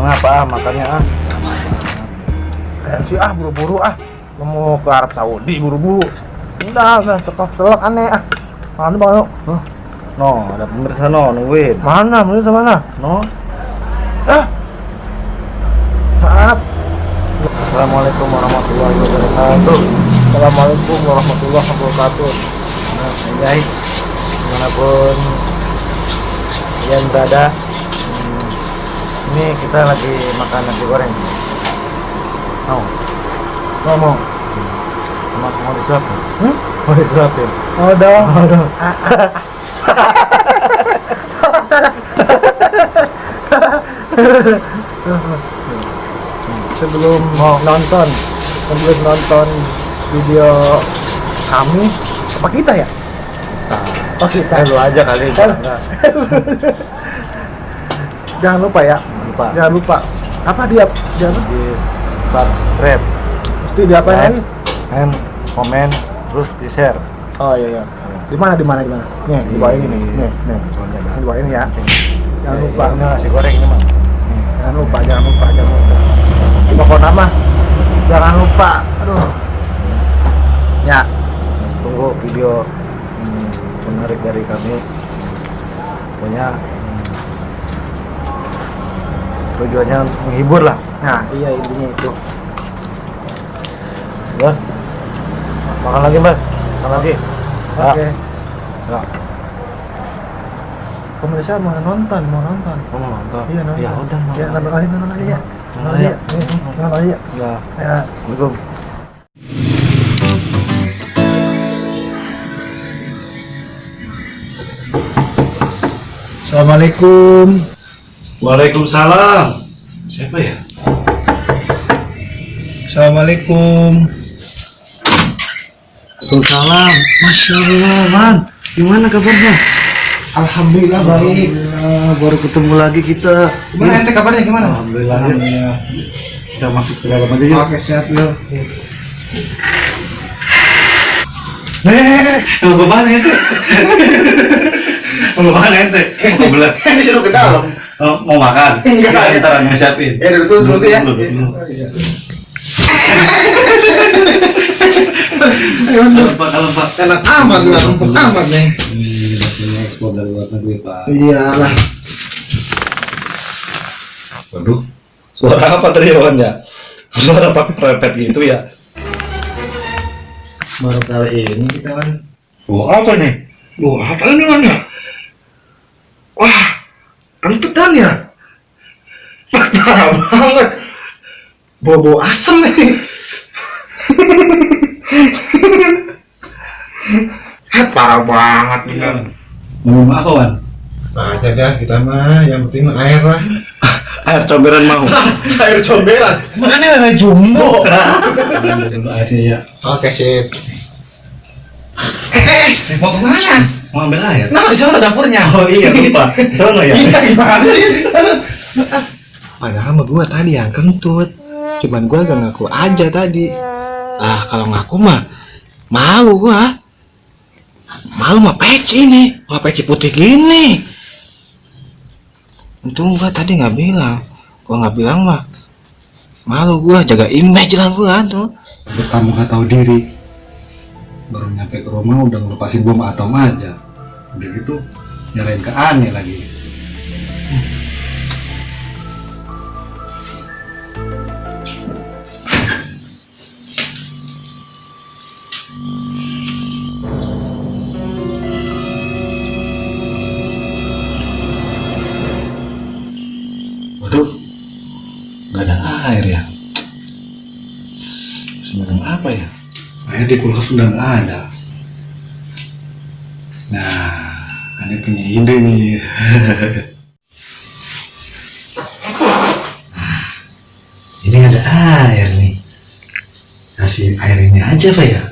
Ngapa makannya sih buru-buru mau ke Arab Saudi buru-buru. Udah celok aneh Mana bang? No, ada pemirsa nungguin. Mana pemirsa mana? Maaf. Assalamualaikum warahmatullahi wabarakatuh. Assalamualaikum warahmatullahi wabarakatuh. Nah, guys, dimanapun kalian berada, ini kita lagi makan nasi goreng. Ngomong. Mau disuapin? Mau disuapin? Oh dong. Sebelum nonton video kami, apa kita ya? Oh kita. Lu aja kali. Jangan lupa ya. Jangan lupa. Apa dia? Di subscribe, Mesti diapain lagi? komen, terus di share. Oh iya. Di mana? Nih, di bawah ini nih. Nih. Di bawah ini ya. Jangan lupa. Ini nasi goreng ini mah. Jangan lupa. Pokoknya mah jangan lupa. Aduh. Ya, Tunggu video menarik dari kami. Pokoknya tujuannya menghibur lah. nah iya intinya itu. Terus makan lagi Mas. Makan lagi. Oke. Ya. Pemirsa mau nonton. Mau nonton. Iya nonton. Ya udah Ya nonton lagi ya. Nonton aja. Nonton lagi ya. Ya. Ya. Assalamualaikum. Assalamualaikum. Waalaikumsalam. Siapa ya? Assalamualaikum. Waalaikumsalam. Masya Allah, Man. Gimana kabarnya? Alhamdulillah baik. Baru ketemu lagi kita. Gimana ente kabarnya gimana? Alhamdulillah. Kita masuk ke dalam aja yuk. Oke, sehat lo. Mau ke mana ente? Mau ke mana ente? Mau belat. Disuruh ke dalam. Oh, mau makan? Enggak. Kita orang siapin. Duduk ya. Kalau Pak. Enak amat lah, empuk amat nih. Ini ekspor dari luar negeri, Pak. Iyalah. Waduh, suara apa tadi ya? Suara pakai perepet gitu ya? Baru kali ini kita kan. Apa nih? Apa ini kan ya? Wah, kentutan ya? Parah banget. Bobo asem nih. Parah banget nih kan. Ngomong apa, Wan? Aja dah kita mah, yang penting mah air lah. Air comberan mau. Air comberan. Mana air jumbo? Airnya ya. Oke sip. Mau kemana? Mau ambil air? Nah di sana dapurnya. Oh iya lupa. Sono ya. Iya gimana sih? Padahal mah gua tadi yang kentut, cuman gua gak ngaku aja tadi. Kalau ngaku mah malu gua. Malu mah peci nih, peci putih gini. Untung gua tadi nggak bilang. Gua nggak bilang mah malu gua, jaga image lah gua tuh. Kamu gak tahu diri. Baru nyampe ke rumah udah ngelepasin bom atom aja. Udah gitu nyalain ke aneh lagi. Waduh, gak ada air ya. Semacam apa ya? Air di kulkas udah gak ada. Nah, ini punya ide nih. Ini ada air nih. Kasih air ini aja Pak ya.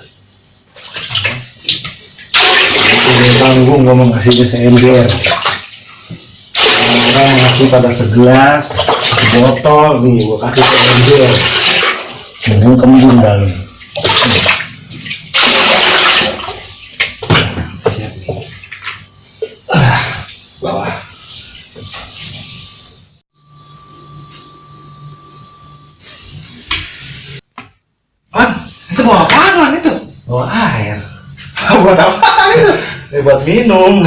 Ini tanggung gua mau ngasih ke ember. Orang ngasih pada segelas, botol nih, gua kasih ke ember. Dengan kembung dalam. Siap nih. Bawah. Bawa air. Buat apa itu? Buat minum.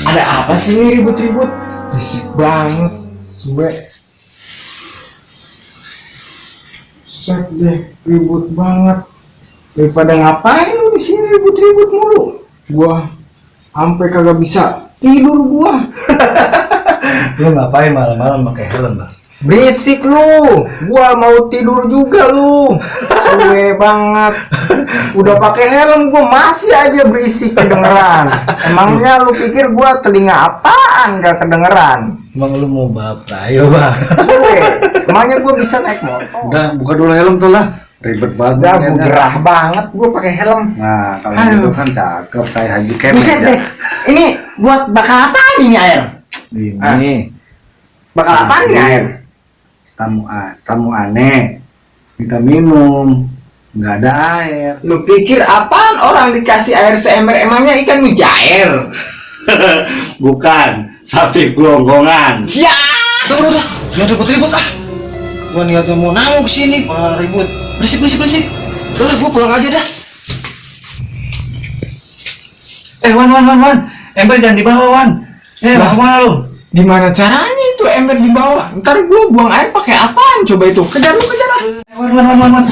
Ada apa sih ini ribut-ribut? Berisik banget, suwe. Set deh, ribut banget. Daripada ngapain lu di sini ribut-ribut mulu? Gua sampai kagak bisa tidur gua. Lu ngapain malam-malam pakai helm, Bang? Berisik lu, gua mau tidur juga lu. Suwe banget. Udah pakai helm gua masih aja berisik kedengeran. Emangnya lu pikir gua telinga apaan gak kedengeran? Emang lu mau balap rayo, Bang? Suwe, emangnya gua bisa naik motor? Udah, buka dulu helm tuh lah. Ribet banget. Udah gua gerah banget gua pakai helm. Nah, kalau Aduh. gitu kan cakep kayak Haji Kemet Buset ya. deh, ini buat bakal apa ini air? Ini Bakal apa ini air? tamu aneh minta minum, nggak ada air. Lu pikir apaan orang dikasih air seember, emangnya ikan mujair? Bukan, sapi gelonggongan. Ya! Udah, jangan ribut-ribut ah. Gua niatnya mau nanggung kesini, malah ribut. Berisik. Udah, gua pulang aja dah. Wan, ember jangan dibawa, Wan. Lah. Bawa lu. Gimana caranya itu ember di bawah? Ntar gua buang air pakai apaan coba itu? Kejar ah. Wan.